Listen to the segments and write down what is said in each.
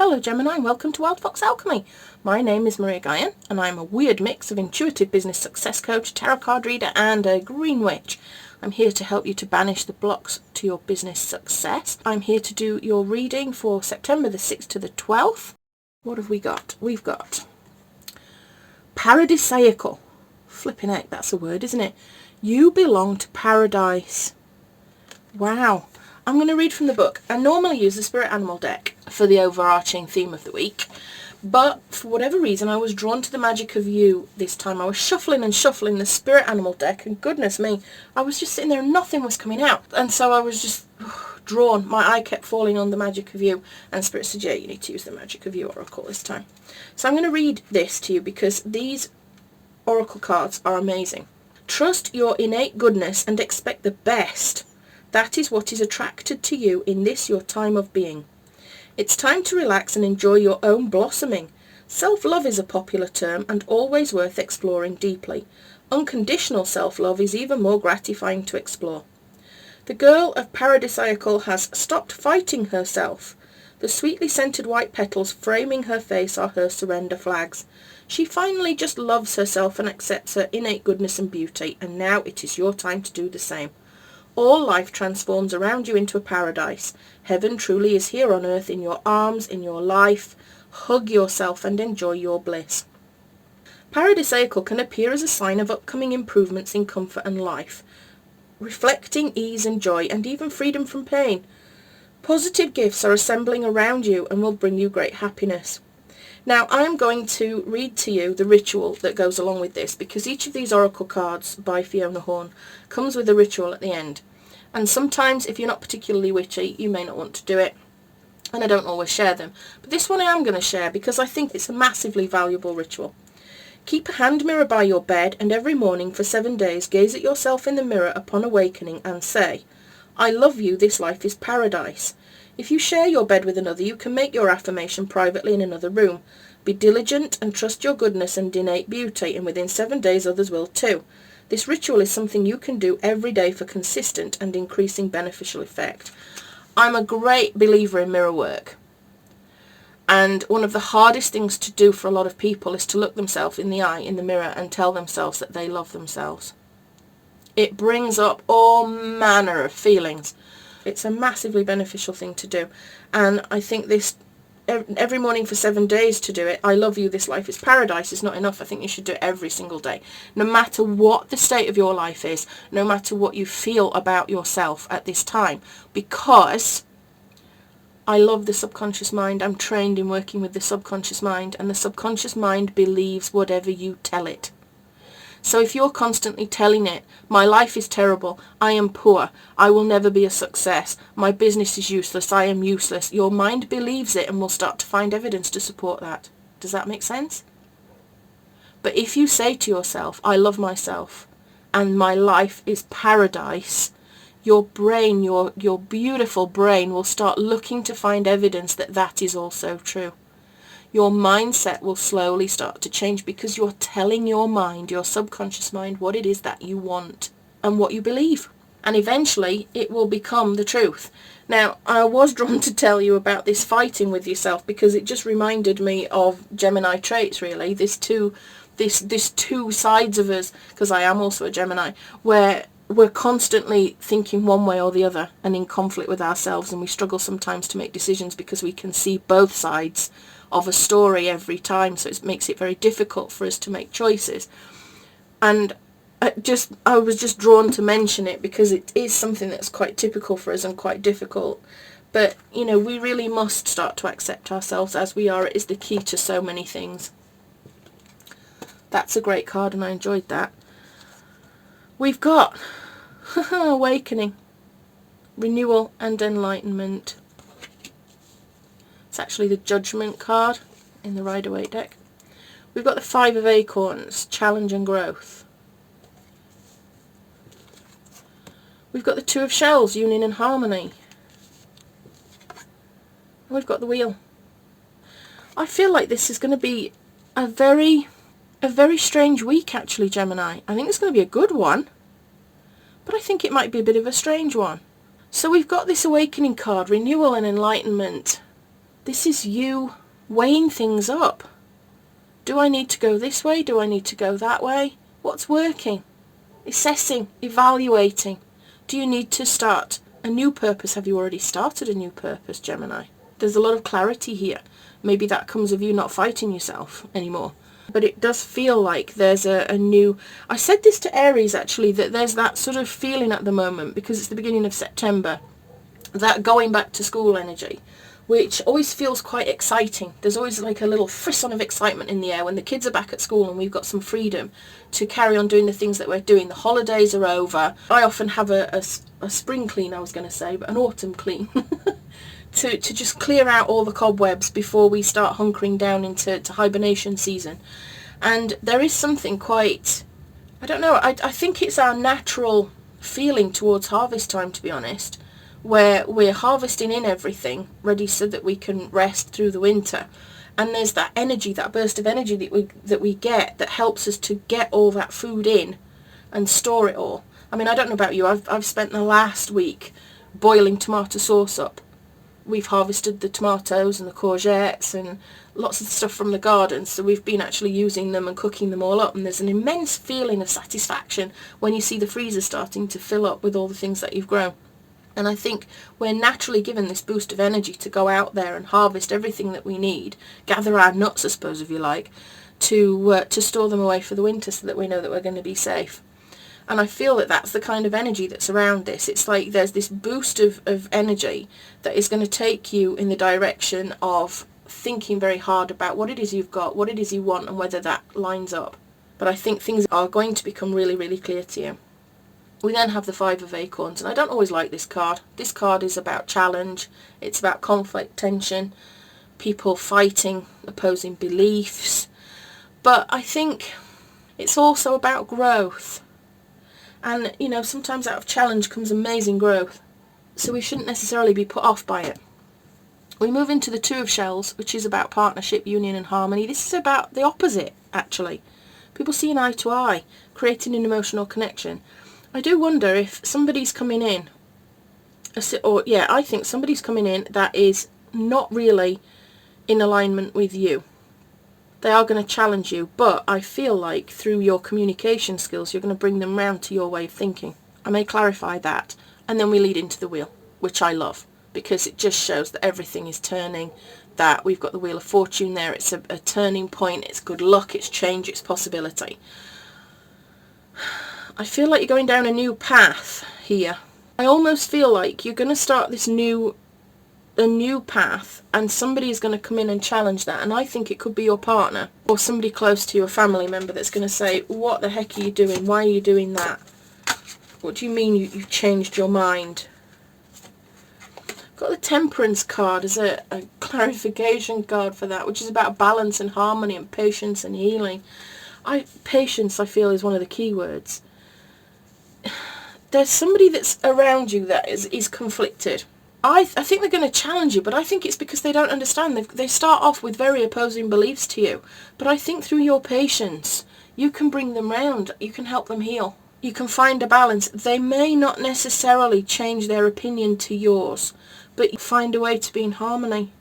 Hello Gemini, welcome to Wild Fox Alchemy. My name is Maria Gaian and I'm a weird mix of intuitive business success coach, tarot card reader and a green witch. I'm here to help you to banish the blocks to your business success. I'm here to do your reading for September the 6th to the 12th. What have we got? We've got paradisiacal. Flipping heck, that's a word, isn't it? You belong to paradise. Wow. I'm going to read from the book. I normally use the Spirit Animal deck for the overarching theme of the week, but for whatever reason I was drawn to the magic of you this time. I was shuffling and shuffling the Spirit Animal deck, and goodness me, I was just sitting there and nothing was coming out, and so I was just drawn. My eye kept falling on the magic of you, and Spirit said, yeah, you need to use the magic of you oracle this time. So I'm going to read this to you because these oracle cards are amazing. Trust your innate goodness and expect the best. That is what is attracted to you in this your time of being. It's time to relax and enjoy your own blossoming. Self-love is a popular term and always worth exploring deeply. Unconditional self-love is even more gratifying to explore. The girl of paradisiacal has stopped fighting herself. The sweetly scented white petals framing her face are her surrender flags. She finally just loves herself and accepts her innate goodness and beauty, and now it is your time to do the same. All life transforms around you into a paradise. Heaven truly is here on earth, in your arms, in your life. Hug yourself and enjoy your bliss. Paradisiacal can appear as a sign of upcoming improvements in comfort and life, reflecting ease and joy and even freedom from pain. Positive gifts are assembling around you and will bring you great happiness. Now I am going to read to you the ritual that goes along with this, because each of these oracle cards by Fiona Horn comes with a ritual at the end. And sometimes if you're not particularly witchy, you may not want to do it, and I don't always share them. But this one I am going to share because I think it's a massively valuable ritual. Keep a hand mirror by your bed, and every morning for 7 days gaze at yourself in the mirror upon awakening and say, I love you, this life is paradise. If you share your bed with another, you can make your affirmation privately in another room. Be diligent and trust your goodness and innate beauty, and within 7 days others will too. This ritual is something you can do every day for consistent and increasing beneficial effect. I'm a great believer in mirror work. And one of the hardest things to do for a lot of people is to look themselves in the eye in the mirror and tell themselves that they love themselves. It brings up all manner of feelings. It's a massively beneficial thing to do, and I think this every morning for 7 days to do it, I love you, this life is paradise, is not enough. I think you should do it every single day, no matter what the state of your life is, no matter what you feel about yourself at this time, because I love the subconscious mind. I'm trained in working with the subconscious mind, and the subconscious mind believes whatever you tell it. So if you're constantly telling it, my life is terrible, I am poor, I will never be a success, my business is useless, I am useless, your mind believes it and will start to find evidence to support that. Does that make sense? But if you say to yourself, I love myself and my life is paradise, your brain, your beautiful brain will start looking to find evidence that that is also true. Your mindset will slowly start to change because you're telling your mind, your subconscious mind, what it is that you want and what you believe. And eventually it will become the truth. Now, I was drawn to tell you about this fighting with yourself because it just reminded me of Gemini traits, really. This two sides of us, because I am also a Gemini, where we're constantly thinking one way or the other and in conflict with ourselves, and we struggle sometimes to make decisions because we can see both sides of a story every time, so it makes it very difficult for us to make choices. And I was just drawn to mention it because it is something that's quite typical for us and quite difficult. But you know, we really must start to accept ourselves as we are. It is the key to so many things. That's a great card and I enjoyed that. We've got awakening, renewal and enlightenment. It's actually the Judgment card in the Rider-Waite deck. We've got the Five of Acorns, challenge and growth. We've got the Two of Shells, union and harmony. And we've got the Wheel. I feel like this is going to be a very strange week, actually, Gemini. I think it's going to be a good one, but I think it might be a bit of a strange one. So we've got this awakening card, renewal and enlightenment. This is you weighing things up. Do I need to go this way? Do I need to go that way? What's working? Assessing, evaluating. Do you need to start a new purpose? Have you already started a new purpose, Gemini? There's a lot of clarity here. Maybe that comes of you not fighting yourself anymore. But it does feel like there's a new... I said this to Aries, actually, that there's that sort of feeling at the moment, because it's the beginning of September, that going back to school energy, which always feels quite exciting. There's always like a little frisson of excitement in the air when the kids are back at school and we've got some freedom to carry on doing the things that we're doing. The holidays are over. I often have a spring clean, I was going to say, but an autumn clean. to just clear out all the cobwebs before we start hunkering down into hibernation season. And there is something quite, I don't know, I think it's our natural feeling towards harvest time, to be honest, where we're harvesting in everything ready so that we can rest through the winter. And there's that energy, that burst of energy that we get that helps us to get all that food in and store it all. I mean, I don't know about you, I've spent the last week boiling tomato sauce up. We've harvested the tomatoes and the courgettes and lots of stuff from the garden, so we've been actually using them and cooking them all up, and there's an immense feeling of satisfaction when you see the freezer starting to fill up with all the things that you've grown. And I think we're naturally given this boost of energy to go out there and harvest everything that we need, gather our nuts, I suppose, if you like, to store them away for the winter so that we know that we're going to be safe. And I feel that that's the kind of energy that's around this. It's like there's this boost of energy that is going to take you in the direction of thinking very hard about what it is you've got, what it is you want, and whether that lines up. But I think things are going to become really, really clear to you. We then have the Five of Acorns, and I don't always like this card. This card is about challenge, it's about conflict, tension, people fighting opposing beliefs. But I think it's also about growth. And, you know, sometimes out of challenge comes amazing growth. So we shouldn't necessarily be put off by it. We move into the Two of Shells, which is about partnership, union and harmony. This is about the opposite, actually. People seeing eye to eye, creating an emotional connection. I do wonder if somebody's coming in, I think somebody's coming in that is not really in alignment with you. They are going to challenge you, but I feel like through your communication skills you're going to bring them round to your way of thinking. I may clarify that, and then we lead into the wheel, which I love, because it just shows that everything is turning, that we've got the Wheel of Fortune there. It's a turning point, it's good luck, it's change, it's possibility. I feel like you're going down a new path here. I almost feel like you're going to start this a new path, and somebody is going to come in and challenge that, and I think it could be your partner or somebody close to you, a family member, that's going to say, what the heck are you doing? Why are you doing that? What do you mean you've changed your mind? I've got the Temperance card as a clarification card for that, which is about balance and harmony and patience and healing. Patience, I feel, is one of the key words. There's somebody that's around you that is conflicted. I think they're going to challenge you, but I think it's because they don't understand. They start off with very opposing beliefs to you. But I think through your patience, you can bring them round. You can help them heal. You can find a balance. They may not necessarily change their opinion to yours, but you find a way to be in harmony.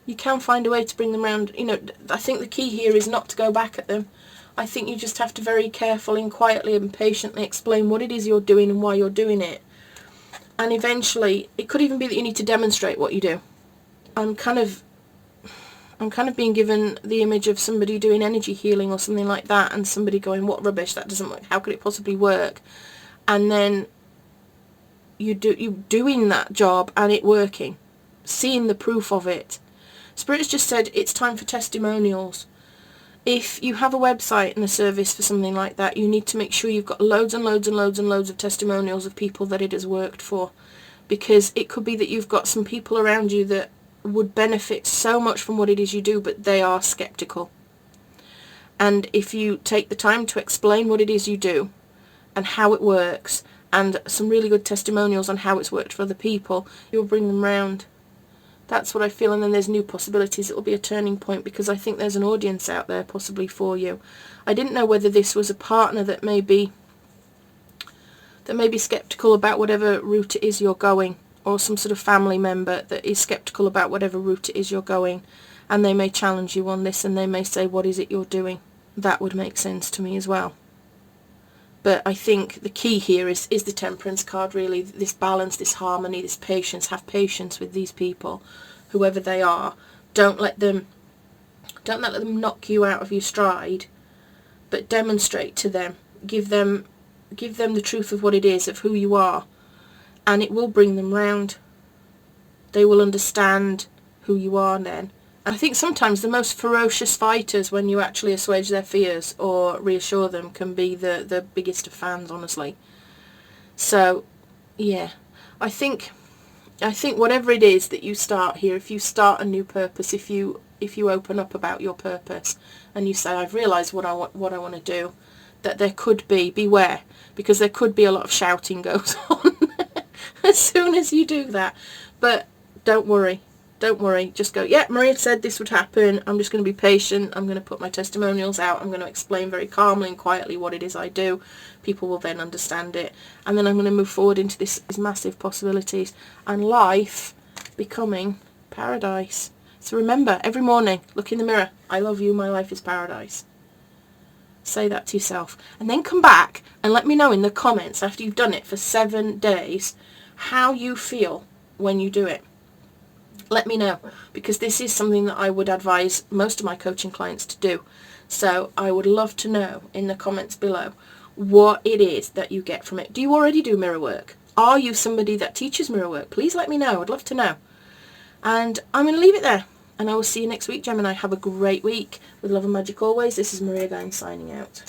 You can find a way to bring them round. You know, I think the key here is not to go back at them. I think you just have to very carefully and quietly and patiently explain what it is you're doing and why you're doing it. And eventually, it could even be that you need to demonstrate what you do. I'm kind of being given the image of somebody doing energy healing or something like that, and somebody going, what rubbish, that doesn't work, how could it possibly work? And then you doing that job and it working, seeing the proof of it. Spirit has just said it's time for testimonials. If you have a website and a service for something like that, you need to make sure you've got loads and loads and loads and loads of testimonials of people that it has worked for. Because it could be that you've got some people around you that would benefit so much from what it is you do, but they are sceptical. And if you take the time to explain what it is you do and how it works, and some really good testimonials on how it's worked for other people, you'll bring them round. That's what I feel. And then there's new possibilities. It will be a turning point, because I think there's an audience out there possibly for you. I didn't know whether this was a partner that may be sceptical about whatever route it is you're going. or some sort of family member that is sceptical about whatever route it is you're going, and they may challenge you on this and they may say, what is it you're doing? That would make sense to me as well. But I think the key here is the Temperance card, really. This balance, this harmony, this patience. Have patience with these people, whoever they are. Don't let them knock you out of your stride, but demonstrate to them. Give them the truth of what it is, of who you are, and it will bring them round. They will understand who you are then. I think sometimes the most ferocious fighters, when you actually assuage their fears or reassure them, can be the biggest of fans, honestly. So, yeah, I think whatever it is that you start here, if you start a new purpose, if you open up about your purpose and you say, I've realised what I want to do, that there could be, beware, because there could be a lot of shouting goes on as soon as you do that. But don't worry. Don't worry, just go, yeah, Maria said this would happen, I'm just going to be patient, I'm going to put my testimonials out, I'm going to explain very calmly and quietly what it is I do, people will then understand it, and then I'm going to move forward into these massive possibilities, and life becoming paradise. So remember, every morning, look in the mirror, I love you, my life is paradise. Say that to yourself, and then come back and let me know in the comments, after you've done it for 7 days, how you feel when you do it. Let me know, because this is something that I would advise most of my coaching clients to do. So I would love to know in the comments below what it is that you get from it. Do you already do mirror work? Are you somebody that teaches mirror work? Please let me know. I'd love to know. And I'm going to leave it there. And I will see you next week, Gemini. Have a great week. With love and magic always, this is Maria Gaian signing out.